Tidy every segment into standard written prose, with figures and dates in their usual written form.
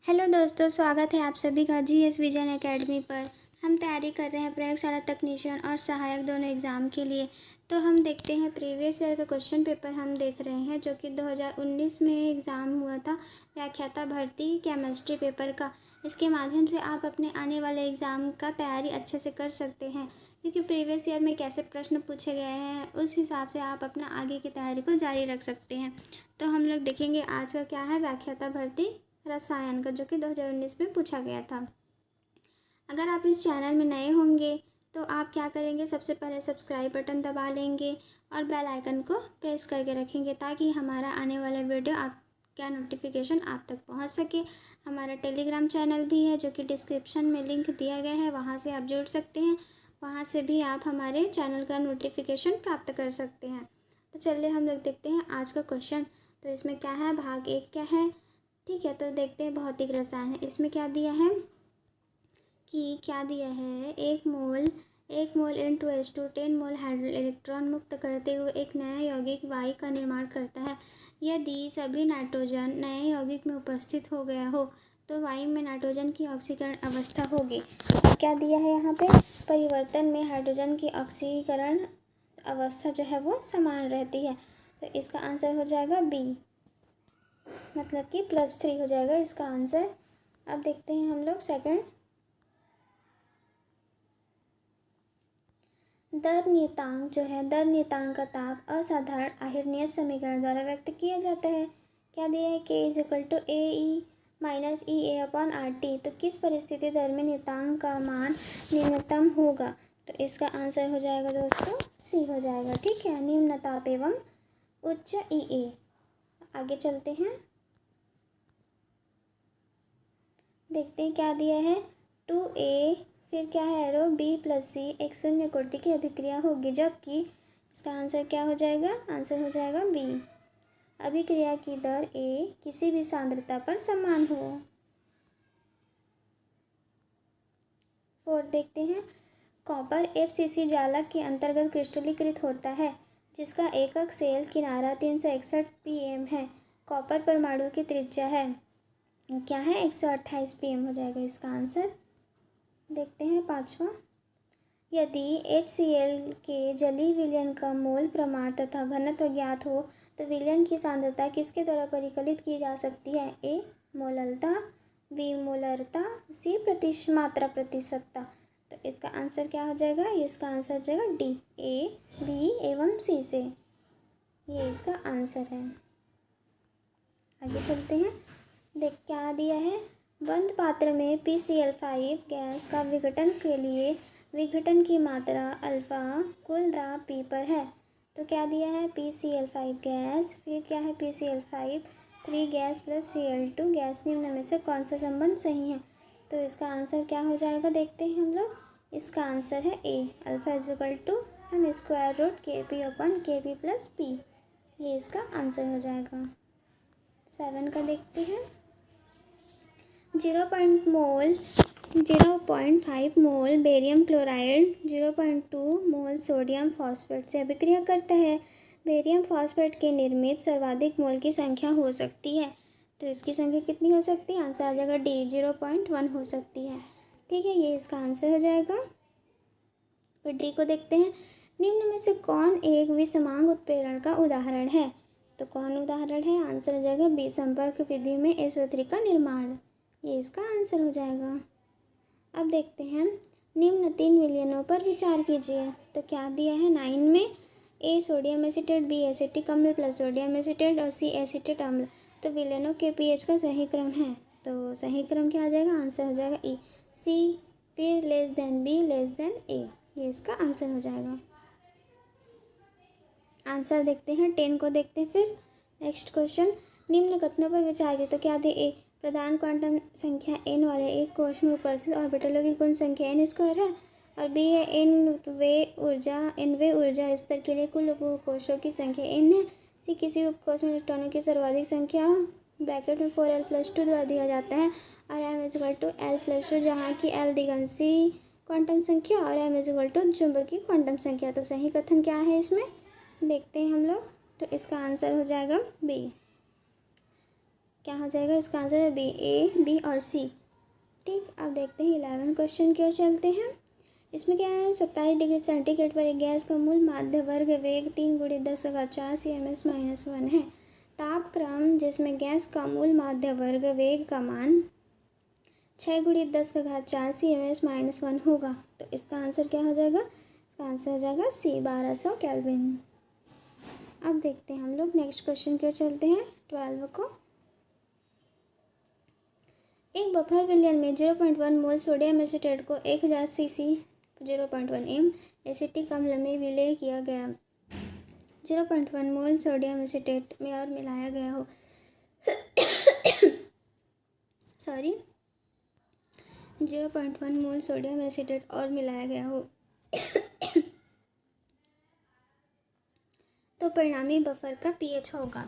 Hello दोस्तों, स्वागत है आप सभी का जीएस विजन एकेडमी पर। हम तैयारी कर रहे हैं प्रयोगशाला तकनीशियन और सहायक दोनों एग्ज़ाम के लिए। तो हम देखते हैं प्रीवियस ईयर का क्वेश्चन पेपर हम देख रहे हैं जो कि 2019 में एग्ज़ाम हुआ था, व्याख्याता भर्ती केमिस्ट्री पेपर का। इसके माध्यम से आप अपने आने वाले एग्ज़ाम का तैयारी अच्छे से कर सकते हैं, क्योंकि प्रीवियस ईयर में कैसे प्रश्न पूछे गए हैं उस हिसाब से आप अपना आगे की तैयारी को जारी रख सकते हैं। तो हम लोग देखेंगे आज का क्या है, व्याख्याता भर्ती रसायन का, जो कि 2019 में पूछा गया था। अगर आप इस चैनल में नए होंगे तो आप क्या करेंगे, सबसे पहले सब्सक्राइब बटन दबा लेंगे और बेल आइकन को प्रेस करके रखेंगे ताकि हमारा आने वाला वीडियो आपका नोटिफिकेशन आप तक पहुंच सके। हमारा टेलीग्राम चैनल भी है जो कि डिस्क्रिप्शन में लिंक दिया गया है, वहां से आप जुड़ सकते हैं। वहां से भी आप हमारे चैनल का नोटिफिकेशन प्राप्त कर सकते हैं। तो चलिए हम लोग देखते हैं आज का क्वेश्चन। तो इसमें क्या है, भाग 1 क्या है, ठीक है। तो देखते हैं भौतिक रसायन है। इसमें क्या दिया है कि एक मोल N2H2 10 मोल हाइड्रोजन इलेक्ट्रॉन मुक्त करते हुए एक नया यौगिक Y का निर्माण करता है। यदि सभी नाइट्रोजन नए यौगिक में उपस्थित हो गया हो तो Y में नाइट्रोजन की ऑक्सीकरण अवस्था होगी। और क्या दिया है यहाँ पे, परिवर्तन में हाइड्रोजन की ऑक्सीकरण अवस्था जो है वो समान रहती है। तो इसका आंसर हो जाएगा बी, मतलब कि +3 हो जाएगा इसका आंसर। अब देखते हैं हम लोग सेकंड। दर नियतांक जो है, दर नियतांक का ताप असाधारण आहिर्नियत समीकरण द्वारा व्यक्त किया जाता है। क्या दिया है, K = AE - EA/RT। तो किस परिस्थिति दर में नियतांक का मान न्यूनतम होगा, तो इसका आंसर हो जाएगा दोस्तों सी हो जाएगा, ठीक है। निम्न ताप एवं उच्च EA। आगे चलते हैं, देखते हैं क्या दिया है, 2A फिर क्या है एरो B+C एक शून्य कोटि की अभिक्रिया होगी, जबकि इसका आंसर क्या हो जाएगा, आंसर हो जाएगा बी, अभिक्रिया की दर A किसी भी सांद्रता पर समान हो। 4 देखते हैं, कॉपर FCC जालक के अंतर्गत क्रिस्टलीकृत होता है जिसका एकक सेल किनारा 361 pm है। कॉपर परमाणु की त्रिज्या है क्या है, 128 pm हो जाएगा इसका आंसर। देखते हैं पांचवा, यदि HCl के जलीय विलयन का मोल प्रमाण तथा घनत्व ज्ञात हो तो विलयन की सांद्रता किसके द्वारा परिकलित की जा सकती है, A मोललता, B मोलरता, C मात्रा प्रतिशतता। तो इसका आंसर क्या हो जाएगा, इसका आंसर हो जाएगा D, A B एवं C से, ये इसका आंसर है। आगे चलते हैं, देख क्या दिया है, बंद पात्र में PCl5 गैस का विघटन के लिए विघटन की मात्रा अल्फा कुल दाब P पर है। तो क्या दिया है, PCl5 गैस, फिर क्या है PCl5 3 गैस + Cl2 गैस, निम्न में से कौन सा संबंध सही है। तो इसका आंसर क्या हो जाएगा, देखते हैं हम लोग। इसका आंसर है A, अल्फा = m²√Kp/Kp + P, ये इसका आंसर हो जाएगा। 7 का देखते हैं, 0.5 mole barium chloride 0.2 mole sodium phosphate से अभिक्रिया करता है। बेरियम फॉस्फेट के निर्मित सर्वाधिक मोल की संख्या हो सकती है, तो इसकी संख्या कितनी हो सकती है, आंसर आ जाएगा D, 0.1 हो सकती है, ठीक है, ये इसका आंसर हो जाएगा। फिर डी को देखते हैं, निम्न में से कौन एक विषमांग उत्प्रेरण का उदाहरण है। तो कौन उदाहरण है, आंसर हो जाएगा बी, संपर्क विधि में SO3 का निर्माण, ये इसका आंसर हो जाएगा। अब देखते हैं, निम्न 3 विलयनों पर विचार कीजिए। तो क्या दिया है 9 में, A sodium acetate, B acetic अम्ल + सोडियम एसीटेट और C एसीटेट अम्ल। तो विलयनों के pH का सही क्रम है, तो सही क्रम क्या आ जाएगा, आंसर हो जाएगा E, C फिर B A, ये इसका आंसर हो जाएगा। आंसर देखते हैं, 10 को देखते हैं। फिर नेक्स्ट क्वेश्चन, निम्न कथनों पर विचार करें। तो क्या दे, A प्रधान क्वांटम संख्या n वाले एक कोश में उपस्थित ऑर्बिटलों की कुल संख्या n² है, और B है n वे ऊर्जा स्तर के लिए कुल उपकोशों की संख्या n है। C किसी उपकोश में इलेक्ट्रॉनों की सर्वाधिक संख्या ब्रैकेट में 4l+2 द्वारा दिया जाता है, और m = l+2 जहाँ की l दिगंशी क्वांटम संख्या और m = चुंबकीय क्वांटम संख्या। तो सही कथन क्या है इसमें, देखते हैं हम लोग। तो इसका आंसर हो जाएगा बी। क्या हो जाएगा? इसका आंसर है बी, ए, बी और सी। ठीक, अब देखते हैं 11 क्वेश्चन की ओर चलते हैं। इसमें क्या है? 27 डिग्री सेंटीग्रेड पर एक गैस का मूल माध्य वर्ग वेग 3 × 10⁻⁴ CMS-1 है। तापक्रम जिसमें गैस का मूल माध्य वर्ग वेग का मान 6 × 10⁴ CMS-1 होगा। तो इसका आंसर क्या हो जाएगा? इसका आंसर हो जाएगा सी, 1200 केल्विन। अब देखते हैं हम लोग नेक्स्ट क्वेश्चन की ओर चलते हैं 12 को। एक बफर विलयन में 0.1 मोल सोडियम एसीटेट को 1000 सीसी 0.1 एम एसिटिक अम्ल में विलय किया गया। 0.1 मोल सोडियम एसीटेट में और मिलाया गया हो सॉरी 0.1 मोल सोडियम एसीटेट और मिलाया गया हो तो परिणामी बफर का पीएच होगा।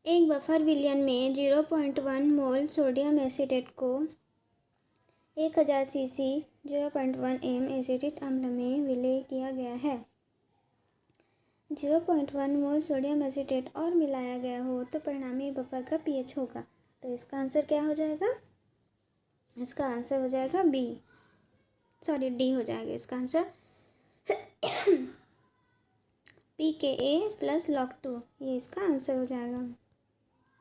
एक बफर विलयन में 0.1 मोल सोडियम एसीटेट को 1000 सीसी 0.1 एम एसिटिक अम्ल में विलय किया गया है। 0.1 मोल सोडियम एसीटेट और मिलाया गया हो तो परिणामी बफर का पीएच होगा। तो इसका आंसर क्या हो जाएगा? इसका आंसर हो जाएगा बी, सॉरी डी हो जाएगा इसका आंसर pKa + log 2, ये इसका आंसर हो जाएगा।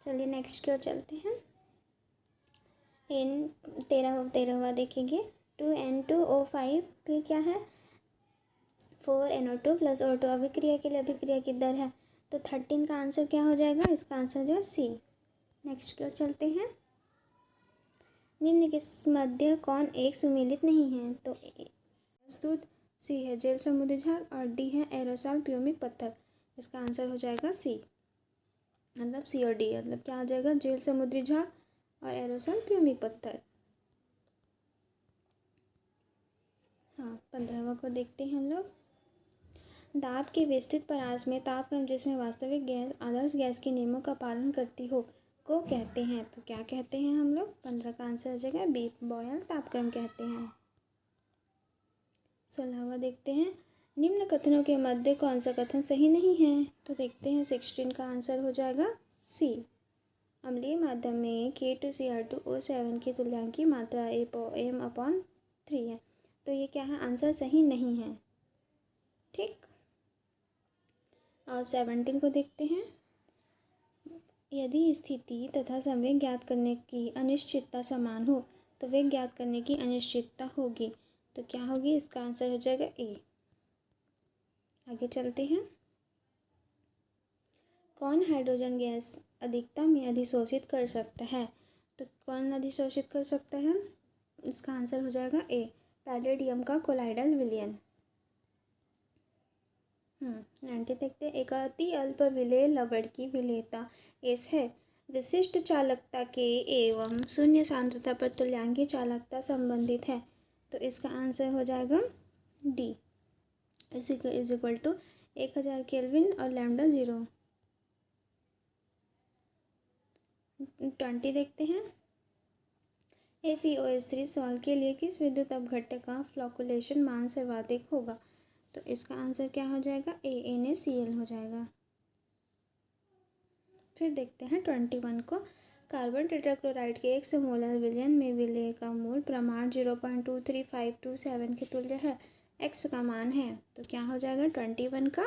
चलिए नेक्स्ट की ओर चलते हैं। 13वां देखेंगे। 2N2O5 फिर क्या है? 4NO2 + O2 अभिक्रिया के लिए अभिक्रिया की दर है। तो 13 का आंसर क्या हो जाएगा? इसका आंसर जो है सी। नेक्स्ट की ओर चलते हैं। निम्न किस मध्य कौन एक सुमेलित नहीं है? तो प्रस्तुत सी है जेल समुद्री झाग और डी है एरोसॉल प्यूमिक पत्थर। इसका आंसर हो जाएगा सी, मतलब सी और डी, मतलब क्या हो जाएगा? जेल समुद्री झाग और एरोसॉल प्यूमिक पत्थर। हाँ, 15वां को देखते हैं हम लोग। दाब के विस्तृत परास में तापक्रम जिसमें वास्तविक गैस आदर्श गैस के नियमों का पालन करती हो को कहते हैं। तो क्या कहते हैं हम लोग? 15 का आंसर हो जाएगा बी, बॉयल तापक्रम कहते हैं। 16वां देखते हैं। निम्न कथनों के मध्य कौन सा कथन सही नहीं है? तो देखते हैं 16 का आंसर हो जाएगा सी। अम्लीय माध्यम में K2Cr2O7 की तुल्यांक की मात्रा m/3 है। तो ये क्या है? आंसर सही नहीं है। ठीक, और 17 को देखते हैं। यदि स्थिति तथा संवेग ज्ञात करने की अनिश्चितता समान हो तो वेग ज्ञात करने की अनिश्चितता होगी। तो क्या होगी? इसका आंसर हो जाएगा ए। आगे चलते हैं। कौन हाइड्रोजन गैस अधिकता में अधिशोषित कर सकता है? तो कौन अधिशोषित कर सकता है? इसका आंसर हो जाएगा ए, पैलेडियम का कोलाइडल विलयन। 90 देखते हैं। एक अति अल्प विलेय लवण की विलेयता एस है। विशिष्ट चालकता के एवं शून्य सांद्रता पर तुल्यांकी चालकता संबंधित है। तो इसका आंसर हो जाएगा D, is equal to 1000 kelvin और लैम्डा 0। 20 देखते हैं। FeOH3 सॉल्ट के लिए किस विद्युत अपघट्य का फ्लॉकुलेशन मान सर्वाधिक होगा? तो इसका आंसर क्या हो जाएगा? ए, NaCl हो जाएगा। फिर देखते हैं 21 को। कार्बन टेट्राक्लोराइड के 100 मोलर विलयन में विलेय का मूल प्रमाण 0.23527 के तुल्य है। एक्स का मान है। तो क्या हो जाएगा 21 का?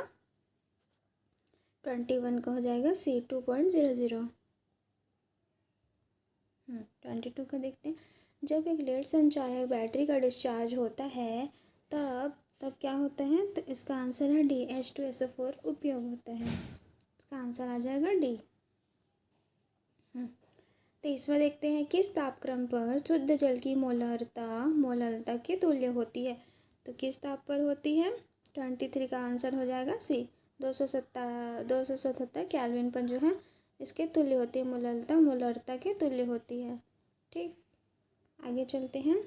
21 का हो जाएगा सी, 2.00। 22 का देखते हैं। जब एक लेड संचायक बैटरी का डिस्चार्ज होता है तब क्या होता है? तो इसका आंसर है डी, H2SO4 उपयोग होता है। इसका आंसर आ जाएगा डी। 23वां देखते हैं। किस तापक्रम पर शुद्ध जल की मोलरता के तुल्य होती है? तो किस ताप पर होती है? 23 का आंसर हो जाएगा सी, 277 केल्विन पर जो है इसके तुल्य होती है। मोलरता के तुल्य होती है। ठीक, आगे चलते हैं।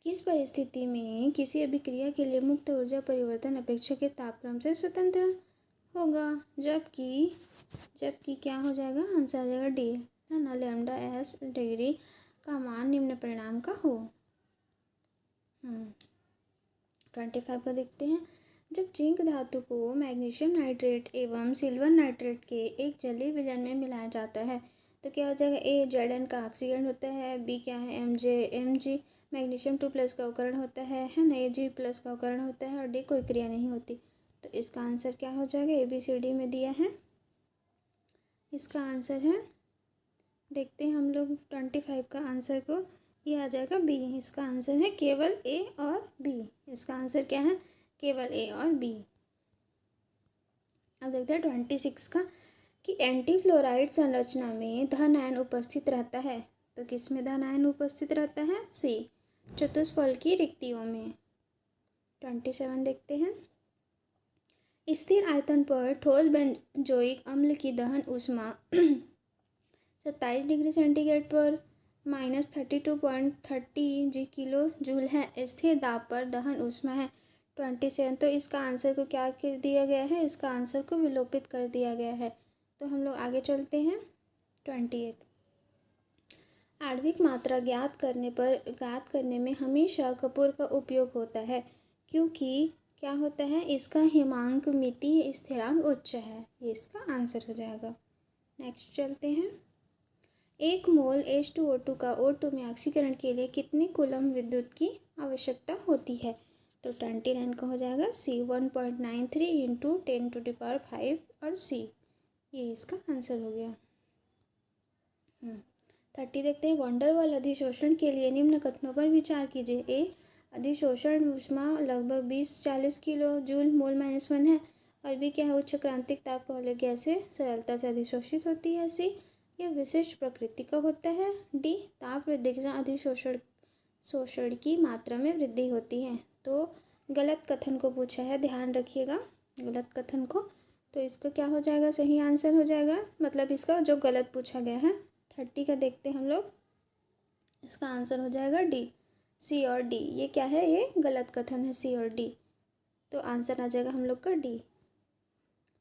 किस परिस्थिति में किसी अभिक्रिया के लिए मुक्त ऊर्जा परिवर्तन अपेक्षाकृत तापक्रम से स्वतंत्र होगा? जबकि क्या हो जाएगा? आंसर आ जाएगा डी, ना लैम्डा एस डिग्री का मान निम्न परिणाम का हो। 25 का देखते हैं। जब जिंक धातु को मैग्नीशियम नाइट्रेट एवं सिल्वर नाइट्रेट के एक जलीय विलयन में मिलाया जाता है तो क्या हो जाएगा। ए Zn का ऑक्सीकरण होता है, बी क्या है Mg मैग्नीशियम 2+ का अवकरण होता है ना, Ag+ का अवकरण होता है और डी कोई क्रिया नहीं होती। तो इसका आंसर क्या हो जाएगा, ABCD में दिया है। इसका आंसर है, देखते हैं हम लोग 25 का आंसर को, ये आ जाएगा बी। इसका आंसर है केवल ए और बी। इसका आंसर क्या है, केवल ए और बी। अब देखते हैं 26 का कि एंटी फ्लोराइड संरचना में धन आयन उपस्थित रहता है तो किस में धन आयन उपस्थित रहता है, सी चतुष्फल की रिक्तियों में। 27 देखते हैं। स्थिर आयतन पर ठोस बेंजोइक अम्ल की दहन ऊष्मा 27 डिग्री सेंटीग्रेड पर -32.30 जी किलो जूल है। स्थिर दाब पर दहन ऊष्मा है 27। तो इसका आंसर को क्या कर दिया गया है, इसका आंसर को विलोपित कर दिया गया है। तो हम लोग आगे चलते हैं। 28 आणविक मात्रा ज्ञात करने में हमेशा कपूर का उपयोग होता है क्योंकि क्या होता है, इसका हिमांक मितीय स्थिरांक उच्च है। ये इसका आंसर हो जाएगा। नेक्स्ट चलते हैं। 1 मोल H2O2 का O2 में ऑक्सीकरण के लिए कितने कूलम विद्युत की आवश्यकता होती है तो 29 का हो जाएगा सी 1.93 इंटू 10⁵ और सी, ये इसका आंसर हो गया। 30 देखते हैं। वंडरवाल अधिशोषण के लिए निम्न कथनों पर विचार कीजिए। ए अधिशोषण ऊष्मा लगभग 20-40 किलो जूल मोल -1 है और बी क्या है, उच्च क्रांतिक ताप वाले गैस से सरलता से अधिशोषित होती है। सी यह विशिष्ट प्रकृति का होता है। डी ताप वृद्धि के साथ अधिशोषण की मात्रा में वृद्धि होती है। तो गलत कथन को पूछा है, ध्यान रखिएगा गलत कथन को। तो इसका क्या हो जाएगा, सही आंसर हो जाएगा, मतलब इसका जो गलत पूछा गया है। 30 का देखते हैं हम लोग। इसका आंसर हो जाएगा डी, सी और डी। ये क्या है, ये गलत कथन है, सी और डी। तो आंसर आ जाएगा हम लोग का डी।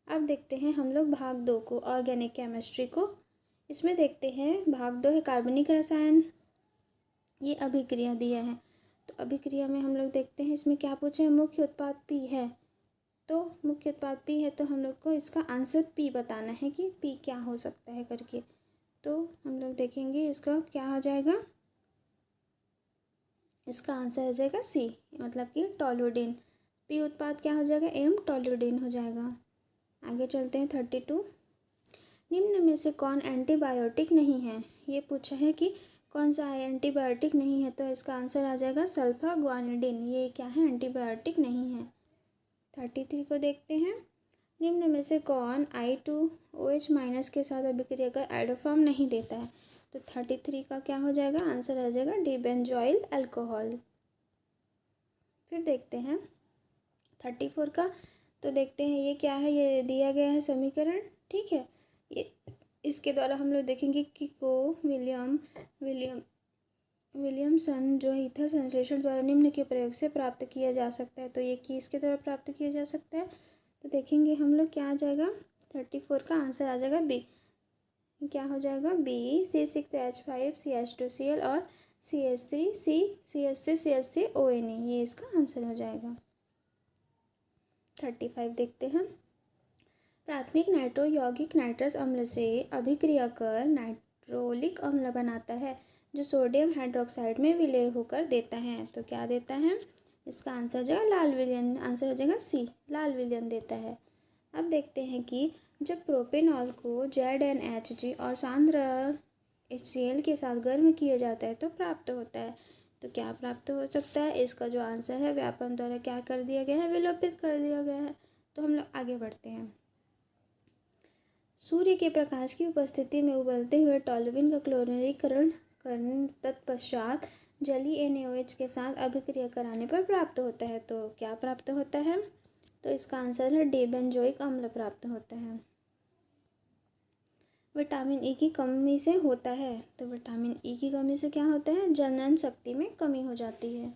अब देखते हैं हम लोग भाग 2 को, ऑर्गेनिक केमिस्ट्री को। इसमें देखते हैं भाग 2 है कार्बनिक रसायन। ये अभिक्रिया दिया है तो अभिक्रिया में हम लोग देखते हैं इसमें क्या पूछे हैं, मुख्य उत्पाद पी है। तो मुख्य उत्पाद पी है तो हम लोग को इसका आंसर पी बताना है कि पी क्या हो सकता है करके। तो हम लोग देखेंगे इसका क्या हो जाएगा, इसका आंसर हो जाएगा सी, मतलब कि टोलुडीन। पी उत्पाद क्या हो जाएगा, एम टोलुडीन हो जाएगा। आगे चलते हैं। 32 निम्न में से कौन एंटीबायोटिक नहीं है। ये पूछा है कि कौन सा एंटीबायोटिक नहीं है तो इसका आंसर आ जाएगा सल्फाग्वानिडिन। ये क्या है, एंटीबायोटिक नहीं है। 33 को देखते हैं। निम्न में से कौन I2OH- के साथ अभिक्रिया कर एडोफॉर्म नहीं देता है तो 33 का क्या हो जाएगा, आंसर आ जाएगा डी बेंजोइल अल्कोहल। फिर देखते हैं 34 का। तो देखते हैं ये क्या है, ये दिया गया है समीकरण, ठीक है। ये इसके द्वारा हम लोग देखेंगे कि विलियमसन जो ईथर संश्लेषण द्वारा निम्न के प्रयोग से प्राप्त किया जा सकता है। तो ये किसके द्वारा प्राप्त किया जा सकता है तो देखेंगे हम लोग क्या आ जाएगा, 34 का आंसर आ जाएगा बी। क्या हो जाएगा, बी C6H5CH2Cl और CH3CH3ONe, ये इसका आंसर हो जाएगा। 35 देखते हैं। प्राथमिक नाइट्रो यौगिक नाइट्रस अम्ल से अभिक्रिया कर नाइट्रोलिक अम्ल बनाता है जो सोडियम हाइड्रोक्साइड में विलय होकर देता है। तो क्या देता है, इसका आंसर हो जाएगा लाल विलयन। आंसर हो जाएगा सी, लाल विलयन देता है। अब देखते हैं कि जब प्रोपेनॉल को ZnHg और सांद्र HCl के साथ गर्म किया जाता है तो प्राप्त होता है। तो क्या प्राप्त हो सकता है, इसका जो आंसर है व्यापन द्वारा क्या कर दिया गया है, विलोपित कर दिया गया है। तो हम लोग आगे बढ़ते हैं। सूर्य के प्रकाश की उपस्थिति में उबलते हुए टोलुइन का क्लोरीकरण तत्पश्चात जलीय NaOH के साथ अभिक्रिया कराने पर प्राप्त होता है। तो क्या प्राप्त होता है, तो इसका आंसर है डी बेंजोइक अम्ल प्राप्त होता है। विटामिन ई की कमी से होता है तो विटामिन ई की कमी से क्या होता है, जनन शक्ति में कमी हो जाती है।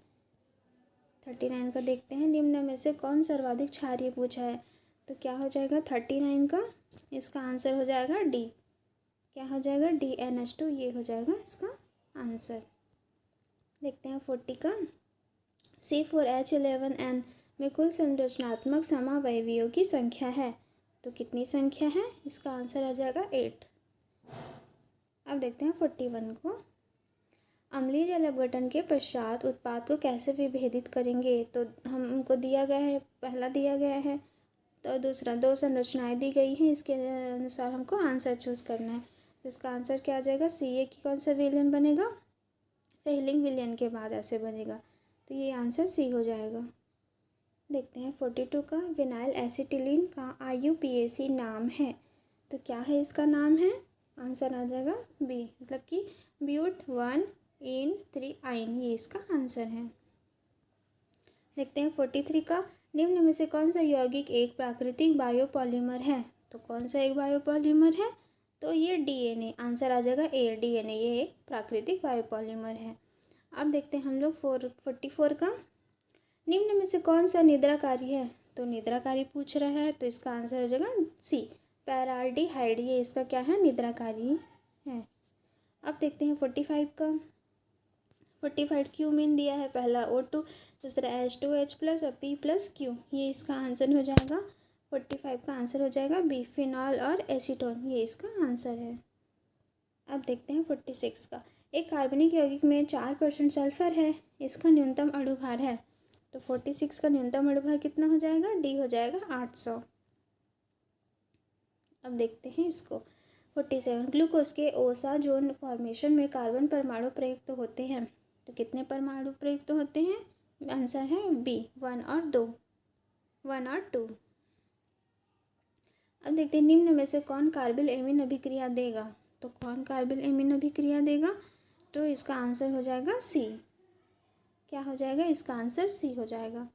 39 का देखते हैं। निम्न में से कौन सर्वाधिक क्षारीय पूछा है तो क्या हो जाएगा 39 का, इसका आंसर हो जाएगा डी। क्या हो जाएगा, DNH2, ये हो जाएगा इसका आंसर। देखते हैं 40 का। C4H11N में कुल संरचनात्मक समावयवियों की संख्या है। तो कितनी संख्या है? इसका आंसर आ जाएगा 8। अब देखते हैं 41 को। अम्लीय जल अपघटन के पश्चात उत्पाद को कैसे विभेदित करेंगे? तो हमको दिया गया है, पहला दिया गया है, तो दूसरा, दो संरचनाएं दी गई हैं, इसके अनुसार हमको आंसर चूज़ करना है। तो इसका आंसर क्या आ जाएगा? Ca की कौन सा विलयन बनेगा? फेहलिंग विलयन के बाद ऐसे बनेगा, तो ये आंसर C हो जाएगा। देखते हैं 42 का। विनाइल एसिटिलीन का IUPAC नाम है, तो क्या है इसका नाम है? आंसर आ जाएगा B, मतलब कि ब्यूट 1-इन-3-आइन, ये इसका आंसर है। देखते हैं 43 का। निम्न में से कौन सा यौगिक एक प्राकृतिक बायोपॉलीमर है? तो कौन सा एक बायोपॉलीमर है? तो ये DNA, आंसर आ जाएगा A, DNA, ये एक प्राकृतिक बायोपॉलीमर है। अब देखते हैं हम लोग 44 का। निम्न में से कौन सा निद्राकारी है? तो निद्राकारी पूछ रहा है, तो इसका आंसर हो जाएगा C, पैराल्डिहाइड, ये इसका क्या है? निद्राकारी है। अब देखते हैं 45 का। 45 क्यूमीन दिया है, पहला O2, दूसरा H2H+ और P+Q, ये इसका आंसर हो जाएगा। 45 का आंसर हो जाएगा B, फिनॉल और एसीटोन, ये इसका आंसर है। अब देखते हैं 46 का। एक कार्बनिक यौगिक में 4% सल्फर है, इसका न्यूनतम अणुभार है। तो 46 का न्यूनतम अणुभार कितना हो जाएगा? D हो जाएगा 800। अब देखते हैं इसको 47। ग्लूकोज के ओसाजोन फॉर्मेशन में कार्बन परमाणु प्रयुक्त होते हैं, तो कितने परमाणु प्रयुक्त होते हैं? आंसर है B, 1 और 2। अब देखते हैं निम्न में से कौन कार्बिल एमीन अभिक्रिया देगा? तो कौन कार्बिल एमीन अभिक्रिया देगा? तो इसका आंसर हो जाएगा C। क्या हो जाएगा? इसका आंसर C हो जाएगा।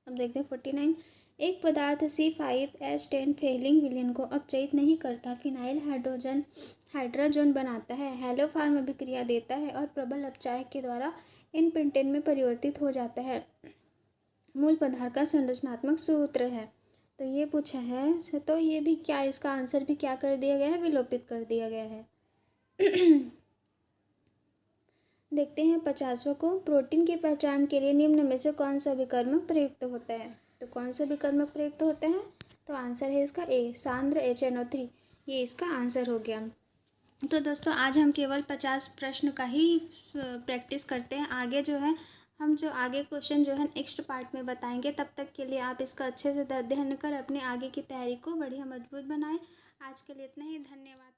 अब देखते हैं 49। एक पदार्थ C5H10 फेहलिंग विलयन को अपचयित नहीं करता, फिनाइल हाइड्रोजन बनाता है, हैलोफॉर्म अभिक्रिया देता है और प्रबल अपचायक के द्वारा इन पेंटेन में परिवर्तित हो जाता है। मूल पदार्थ का संरचनात्मक सूत्र है, तो ये पूछा है। तो ये भी क्या, इसका आंसर भी क्या कर दिया गया है? विलोपित कर दिया गया है। देखते हैं 50वां को। प्रोटीन की पहचान के लिए निम्न में से कौन सा विकर्मक प्रयुक्त होता है? तो कौन सा विकर्मक प्रयुक्त होता है? तो आंसर है इसका A, सांद्र HNO3, ये इसका आंसर हो गया। तो दोस्तों आज हम केवल 50 प्रश्न का ही प्रैक्टिस करते हैं। आगे जो है हम जो आगे क्वेश्चन जो है नेक्स्ट पार्ट में बताएंगे। तब तक के लिए आप इसका अच्छे से अध्ययन कर अपने आगे की तैयारी को बढ़िया मजबूत बनाएं। आज के लिए इतना ही, धन्यवाद।